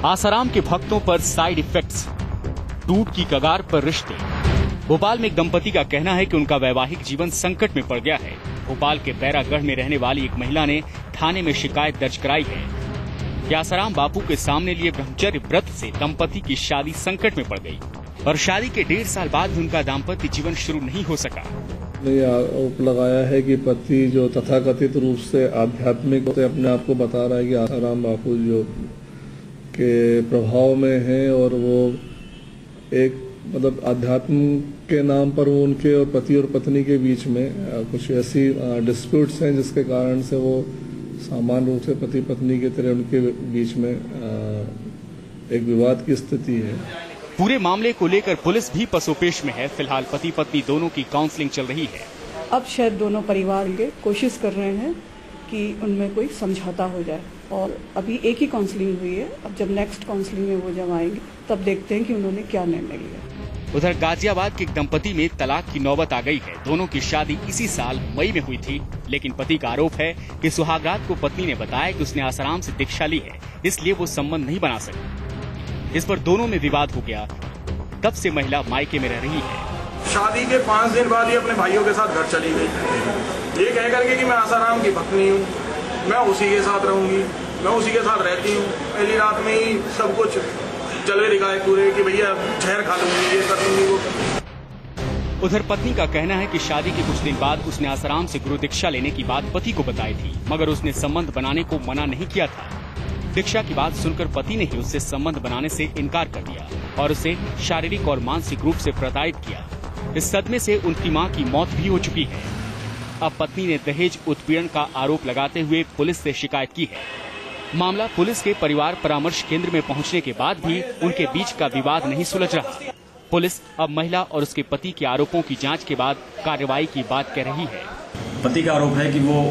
आसाराम के भक्तों पर साइड इफेक्ट्स, टूट की कगार पर रिश्ते। भोपाल में एक दंपति का कहना है कि उनका वैवाहिक जीवन संकट में पड़ गया है। भोपाल के बैरागढ़ में रहने वाली एक महिला ने थाने में शिकायत दर्ज कराई है कि आसाराम बापू के सामने लिए ब्रह्मचर्य व्रत से दंपति की शादी संकट में पड़ गई और शादी के 1.5 साल बाद भी उनका दाम्पत्य जीवन शुरू नहीं हो सका। आरोप लगाया है कि पति जो तथाकथित रूप से आध्यात्मिक अपने आप को बता रहा है कि आसाराम बापू जो के प्रभाव में है और वो एक मतलब अध्यात्म के नाम पर वो उनके और पति और पत्नी के बीच में कुछ ऐसी डिस्प्यूट्स हैं जिसके कारण से वो सामान्य रूप से पति पत्नी की तरह उनके बीच में एक विवाद की स्थिति है। पूरे मामले को लेकर पुलिस भी पसोपेश में है। फिलहाल पति पत्नी दोनों की काउंसलिंग चल रही है। अब शायद दोनों परिवार के कोशिश कर रहे हैं कि उनमें कोई समझौता हो जाए और अभी एक ही काउंसलिंग हुई है। अब जब नेक्स्ट काउंसलिंग में वो जब आएंगे तब देखते हैं कि उन्होंने क्या निर्णय लिया। उधर गाजियाबाद के एक दंपति में तलाक की नौबत आ गई है। दोनों की शादी इसी साल मई में हुई थी, लेकिन पति का आरोप है कि सुहागरात को पत्नी ने बताया कि उसने आसाराम से दीक्षा ली है, इसलिए वो संबंध नहीं बना सकी। इस पर दोनों में विवाद हो गया। तब से महिला मायके में रह रही है। शादी के 5 दिन बाद ही अपने भाइयों के साथ घर चली गई, ये कह करके कि मैं आसाराम की पत्नी हूँ, मैं उसी के साथ रहूंगी, मैं उसी के साथ रहती हूँ। पहली रात में ही सब कुछ चले दिखाए पूरे कि भैया जहर खा लूंगी, ये कर लूंगी, वो। उधर पत्नी का कहना है कि शादी के कुछ दिन बाद उसने आसाराम से गुरु दीक्षा लेने की बात पति को बताई थी, मगर उसने संबंध बनाने को मना नहीं किया था। दीक्षा की बात सुनकर पति ने ही उससे संबंध बनाने से इनकार कर दिया और उसे शारीरिक और मानसिक रूप से प्रताड़ित किया। इस सदमे से उनकी मां की मौत भी हो चुकी है। अब पत्नी ने दहेज उत्पीड़न का आरोप लगाते हुए पुलिस से शिकायत की है। मामला पुलिस के परिवार परामर्श केंद्र में पहुंचने के बाद भी उनके बीच का विवाद नहीं सुलझ रहा। पुलिस अब महिला और उसके पति के आरोपों की जांच के बाद कार्रवाई की बात कह रही है। पति का आरोप है कि वो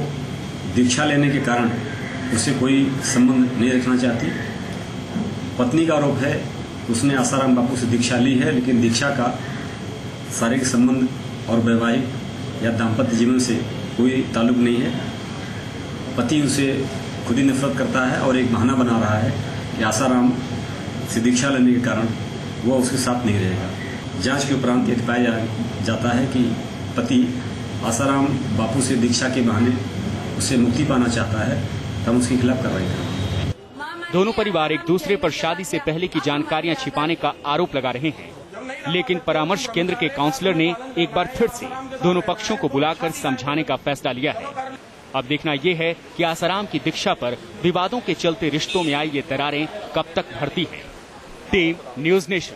दीक्षा लेने के कारण उससे कोई संबंध नहीं रखना चाहती। पत्नी का आरोप है उसने आसाराम बापू से दीक्षा ली है, लेकिन दीक्षा का शारीरिक संबंध और वैवाहिक या दाम्पत्य जीवन से कोई ताल्लुक नहीं है। पति उसे खुद ही नफरत करता है और एक बहाना बना रहा है कि आसाराम से दीक्षा लेने के कारण वो उसके साथ नहीं रहेगा। जांच के उपरांत यह पाया जाता है कि पति आसाराम बापू से दीक्षा के बहाने उससे मुक्ति पाना चाहता है, तब उसके खिलाफ कार्रवाई करें। दोनों परिवार एक दूसरे पर शादी से पहले की जानकारियां छिपाने का आरोप लगा रहे हैं, लेकिन परामर्श केंद्र के काउंसलर ने एक बार फिर से दोनों पक्षों को बुलाकर समझाने का फैसला लिया है। अब देखना ये है कि आसाराम की दीक्षा पर विवादों के चलते रिश्तों में आई ये दरारें कब तक भरती हैं। Team news nation.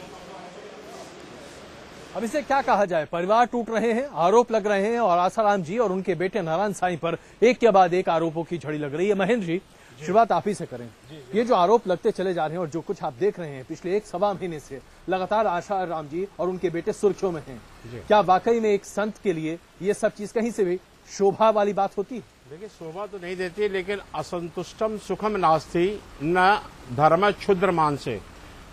अब इसे क्या कहा जाए, परिवार टूट रहे हैं, आरोप लग रहे हैं और आसाराम जी और उनके बेटे नारायण साईं पर एक के बाद एक आरोपों की झड़ी लग रही है। महेंद्र जी, शुरुआत आप ही से करें। ये जो आरोप लगते चले जा रहे हैं और जो कुछ आप देख रहे हैं पिछले 1-1.25 महीने से लगातार आसाराम जी और उनके बेटे सुर्खियों में हैं, क्या वाकई में एक संत के लिए ये सब चीज कहीं से भी शोभा वाली बात होती है? देखिए, शोभा तो नहीं देती, लेकिन असंतुष्टम सुखम नास्ति न धर्म क्षुद्र मान से।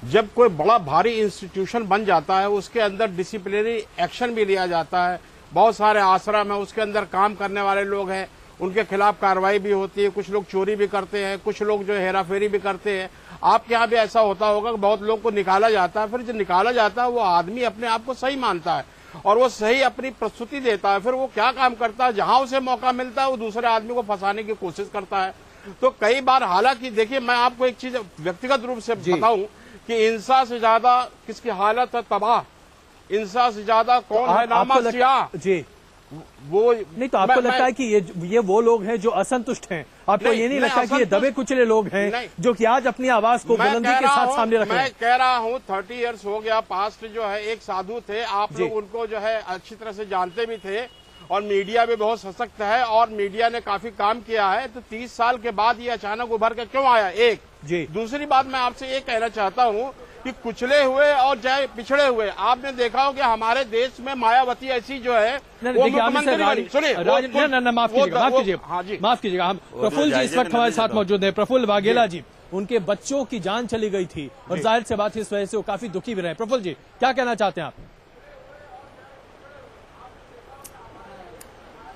जब कोई बड़ा भारी इंस्टीट्यूशन बन जाता है उसके अंदर डिसिप्लिनरी एक्शन भी लिया जाता है। बहुत सारे आश्रम है, उसके अंदर काम करने वाले लोग हैं, उनके खिलाफ कार्रवाई भी होती है। कुछ लोग चोरी भी करते हैं, कुछ लोग जो हेराफेरी भी करते हैं। आपके यहाँ भी ऐसा होता होगा कि बहुत लोग को निकाला जाता है, फिर जो निकाला जाता है वो आदमी अपने आप को सही मानता है और वो सही अपनी प्रस्तुति देता है। फिर वो क्या काम करता है, जहां उसे मौका मिलता है वो दूसरे आदमी को फंसाने की कोशिश करता है। तो कई बार, हालांकि देखिए, मैं आपको एक चीज व्यक्तिगत रूप से बताऊं कि इंसान से ज्यादा किसकी हालत है तबाह, इंसान से ज्यादा कौन है नामा सियाह जी। वो नहीं तो आपको लगता है कि ये वो लोग हैं जो असंतुष्ट हैं? आपको ये नहीं लगता कि ये दबे कुचले लोग हैं जो कि आज अपनी आवाज को बुलंदी के साथ सामने रख रहे हैं? मैं कह रहा हूँ 30 इयर्स हो गया, पास्ट जो है एक साधु थे, आप लोग उनको जो है अच्छी तरह से जानते भी थे और मीडिया भी बहुत सशक्त है और मीडिया ने काफी काम किया है। तो 30 साल के बाद ये अचानक उभर के क्यों आया? एक जी। दूसरी बात मैं आपसे ये कहना चाहता हूँ कि कुचले हुए और चाहे पिछड़े हुए, आपने देखा हो कि हमारे देश में मायावती ऐसी जो है वो मुख्यमंत्री, सुनिए, माफ कीजिएगा, हम प्रफुल्ल जी इस वक्त हमारे साथ मौजूद है। प्रफुल्ल वाघेला जी, उनके बच्चों की जान चली गई थी और जाहिर से बात इस वजह से वो काफी दुखी भी रहे। प्रफुल्ल जी, क्या कहना चाहते हैं आप?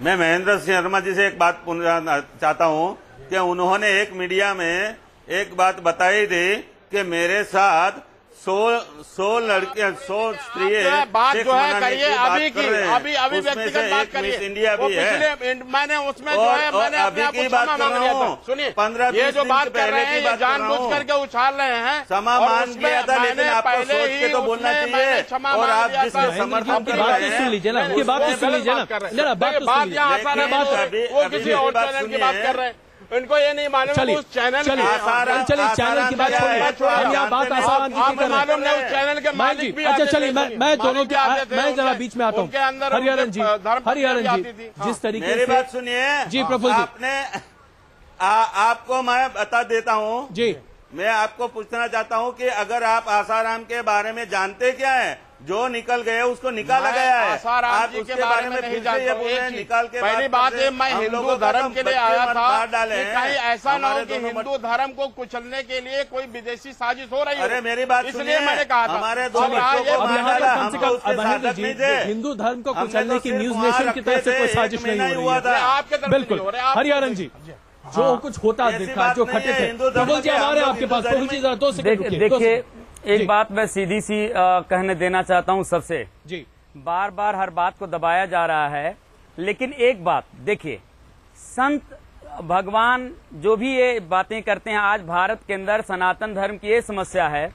मैं महेंद्र सिंह शर्मा जी से एक बात पूछना चाहता हूं कि उन्होंने एक मीडिया में एक बात बताई थी कि मेरे साथ 100 लड़कियां 100 स्त्रियां बात सेक्स जो है मनाने करिए की बात अभी कर की, रहे हैं। अभी उसमें व्यक्तिगत से बात एक करिए। मिस इंडिया वो भी है। मैंने उसमें जो है मैंने अपने आप को क्षमा मांग लिया था। सुनिए 15-20 ये जो दिन बात कर पहले रहे की हैं ये बात कर रहा जानबूझ हूं। करके उछाल रहे हैं। क्षमा और मान उसमें लिया था, लेकिन मैंने आपको पहले सोच ही के तो बोलना उसमें चाहिए। मैंने क्षमा और मांग आप लिया जिसमें था। समर्थन आपकी कर बात रहे तो हैं, सुन लीजिए ना, आपकी बात तो सुन लीजिए ना, जरा बात तो बात सुन लीजिए। यहाँ आसाराम वो किसी और चैनल की बात कर रहे हैं। इनको ये नहीं मालूम चलिए, उस चैनल चलिए, चलिए चैनल की बात छोड़िए, हम यहाँ बात आसाराम जी की कर रहे हैं। मालूम नहीं उस चैनल के मालिक भी अच्छा आते चलिए, थे, मैं दोनों भी आते थे, मैं जरा उनके- बीच में आता हूँ। उनके अंदर हरिहरन उनके जी, धर्म हरिहरन आती जी, थी। जिस तरीके मेरी से बात सुनिए जी प्रफुल्ल जी, आपने आपको मैं बता देता हूँ जी मैं आपको पूछना चाहता हूँ कि अगर आप आसाराम के बारे में जानते क्या है, जो निकल गए उसको निकाला गया है। आसाराम आप जी उसके के बारे में फिर नहीं से ये जानता बोल रहे हैं, हूँ। निकाल के पहली बात है मैं हिंदू धर्म के लिए आया था कि कहीं ऐसा ना हो कि हिंदू धर्म को कुचलने के लिए कोई विदेशी साजिश हो रही है। अरे मेरी बात इसलिए मैंने कहा था हमारे दो चलिए, बच्चों को अब मार यहाँ डाला, पर कम से हम तो कम उसके महेंद्र साधक जी, नहीं थे। हिंदू धर्म को हमने कुचलने तो की सिर्फ न्यूज वहाँ नेशन की तरफ से रखते कोई थे, साजिश एक नहीं महीना हो ही रही हुआ है। था। आपके तरफ बिल्कुल नहीं हो रहा है, आप- हरिहरन जी, जो कुछ होता ऐसी दिखा, बात जो नहीं खटे है, थे, हिंदू धर्म प्रफुल्ल जी के हमारे हम आपके लोग पास, हिंदू प्रफुल्ल जी जरा 2 सेकंड रुकिए, 2 देखिए सेकंड। एक जी। बात मैं सीधी सी कहने देना चाहता हूं सबसे। जी बार बार हर बात को दबाया जा रहा है, लेकिन एक बात देखिए, संत भगवान जो भी ये बातें करते हैं, आज भारत के अंदर सनातन धर्म की ये समस्या है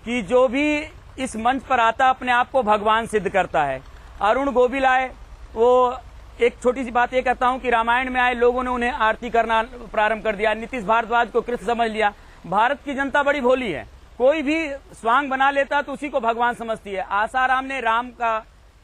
कि जो भी इस मंच पर आता अपने आप को भगवान सिद्ध करता है। अरुण गोविल आए, वो एक छोटी सी बात ये कहता हूं कि रामायण में आए लोगों ने उन्हें आरती करना प्रारंभ कर दिया, नीतीश भारद्वाज को कृष्ण समझ लिया। भारत की जनता बड़ी भोली है, कोई भी स्वांग बना लेता तो उसी को भगवान समझती है। आसाराम ने राम का,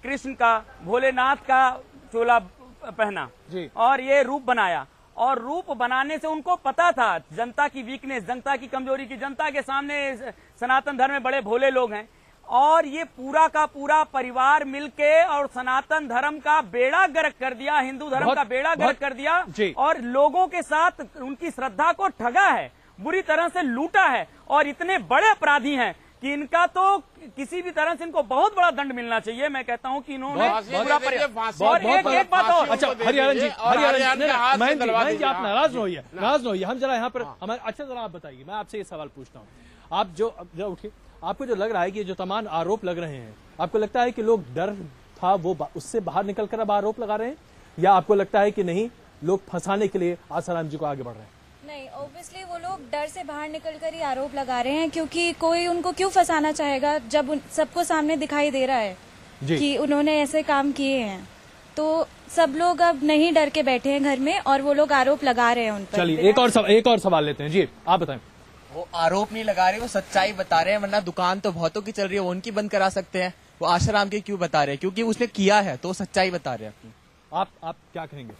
कृष्ण का, भोलेनाथ का चोला पहना जी। और ये रूप बनाया, और रूप बनाने से उनको पता था जनता की वीकनेस, जनता की कमजोरी की, जनता के सामने सनातन धर्म में बड़े भोले लोग हैं, और ये पूरा का पूरा परिवार मिलके और सनातन धर्म का बेड़ा गर्क कर दिया, हिंदू धर्म का बेड़ा गर्क कर दिया, और लोगों के साथ उनकी श्रद्धा को ठगा है, बुरी तरह से लूटा है, और इतने बड़े अपराधी हैं कि इनका तो किसी भी तरह से इनको बहुत बड़ा दंड मिलना चाहिए। मैं कहता हूँ कि इन्होंने पूरा और एक बात और, अच्छा हरिहरन जी, महेंद्र जी आप नाराज न होइए, नाराज न होइए, हम जरा यहाँ पर हमारे, अच्छा जरा आप बताइए, मैं आपसे ये सवाल पूछता हूँ, आप जो जरा उठिए, आपको जो लग रहा है कि जो तमाम आरोप लग रहे हैं, आपको लगता है कि लोग डर था वो उससे बाहर निकल कर अब आरोप लगा रहे हैं, या आपको लगता है कि नहीं लोग फंसाने के लिए आसाराम जी को आगे बढ़ रहे हैं? नहीं, ऑब्वियसली वो लोग डर से बाहर निकलकर ही आरोप लगा रहे हैं, क्योंकि कोई उनको क्यों फंसाना चाहेगा जब सबको सामने दिखाई दे रहा है कि उन्होंने ऐसे काम किए हैं। तो सब लोग अब नहीं डर के बैठे हैं घर में, और वो लोग आरोप लगा रहे हैं उन पर। चलिए एक और सवाल लेते हैं जी, आप बताएं। वो आरोप नहीं लगा रहे, वो सच्चाई बता रहे हैं, वरना दुकान तो बहुतों की चल रही है, वो उनकी बंद करा सकते हैं, वो आसाराम की क्यों बता रहे हैं? क्योंकि उसने किया है तो सच्चाई बता रहे हैं अपनी। आप क्या कहेंगे?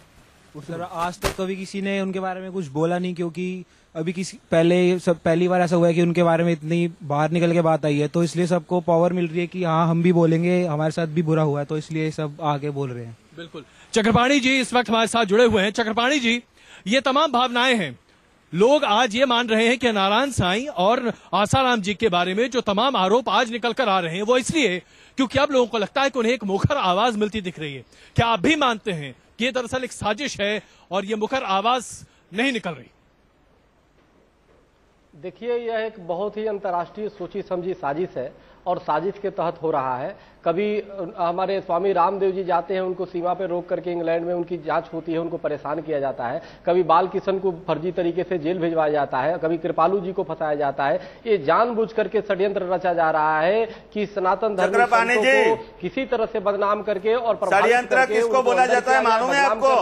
सर आज तक कभी किसी ने उनके बारे में कुछ बोला नहीं, क्योंकि अभी पहली बार ऐसा हुआ है कि उनके बारे में इतनी बाहर निकल के बात आई है, तो इसलिए सबको पावर मिल रही है कि हाँ हम भी बोलेंगे, हमारे साथ भी बुरा हुआ है, तो इसलिए सब आगे बोल रहे हैं। बिल्कुल। चक्रपाणी जी इस वक्त हमारे साथ जुड़े हुए हैं। चक्रपाणी जी, ये तमाम भावनाएं हैं, लोग आज ये मान रहे हैं कि नारायण साईं और आसाराम जी के बारे में जो तमाम आरोप आज निकल कर आ रहे हैं वो इसलिए क्योंकि अब लोगों को लगता है कि उन्हें एक मुखर आवाज मिलती दिख रही है। क्या आप भी मानते हैं कि ये दरअसल एक साजिश है और ये मुखर आवाज नहीं निकल रही? देखिए, यह एक बहुत ही अंतर्राष्ट्रीय सोची समझी साजिश है, और साजिश के तहत हो रहा है। कभी हमारे स्वामी रामदेव जी जाते हैं, उनको सीमा पे रोक करके इंग्लैंड में उनकी जांच होती है, उनको परेशान किया जाता है। कभी बाल किशन को फर्जी तरीके से जेल भिजवाया जाता है, कभी कृपालू जी को फंसाया जाता है। ये जानबूझ करके षड्यंत्र रचा जा रहा है कि सनातन धर्म को किसी तरह से बदनाम करके और षड्यंत्र किसको बोला जाता है मालूम है आपको?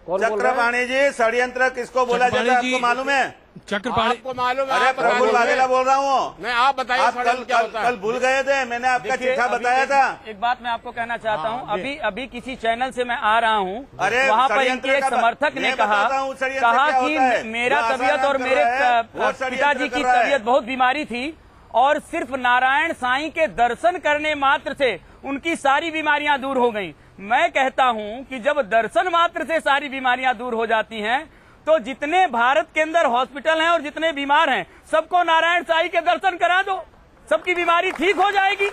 चक्रपाणी जी, षड्यंत्र किसको बोला जाता है आपको मालूम है? चक्रपाणी आपको मालूम है? अरे प्रफुल्ल वाघेला बोल रहा हूँ। नहीं, आप बताइए, आप कल भूल गए थे, मैंने आपका चिट्ठा बताया था। एक बात मैं आपको कहना चाहता हूँ, अभी किसी चैनल से मैं आ रहा हूँ, अरे वहाँ पर इनके एक समर्थक ने कहा कि मेरा तबीयत और मेरे पिताजी की तबीयत बहुत बीमारी थी, और सिर्फ नारायण साईं के दर्शन करने मात्र से उनकी सारी बीमारियां दूर हो गई। मैं कहता हूं कि जब दर्शन मात्र से सारी बीमारियां दूर हो जाती हैं, तो जितने भारत के अंदर हॉस्पिटल हैं और जितने बीमार हैं, सबको नारायण साईं के दर्शन करा दो, सबकी बीमारी ठीक हो जाएगी।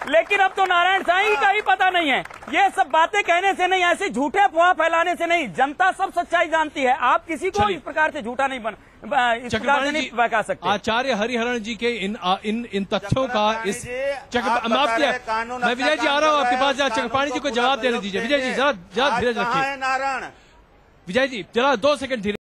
लेकिन अब तो नारायण साईं का ही पता नहीं है। ये सब बातें कहने से नहीं, ऐसे झूठे अफवाह फैलाने से नहीं, जनता सब सच्चाई जानती है। आप किसी को इस प्रकार से झूठा नहीं इस प्रकार से नहीं बहका सकते। आचार्य हरिहरन जी के इन तथ्यों का इस मैं विजय जी आ रहा हूँ आपके पास, जरा चक्रपाणी जी को जवाब देने दीजिए। विजय जी जरा धीरज रखिए। नारायण विजय जी जरा 2 सेकंड धीरे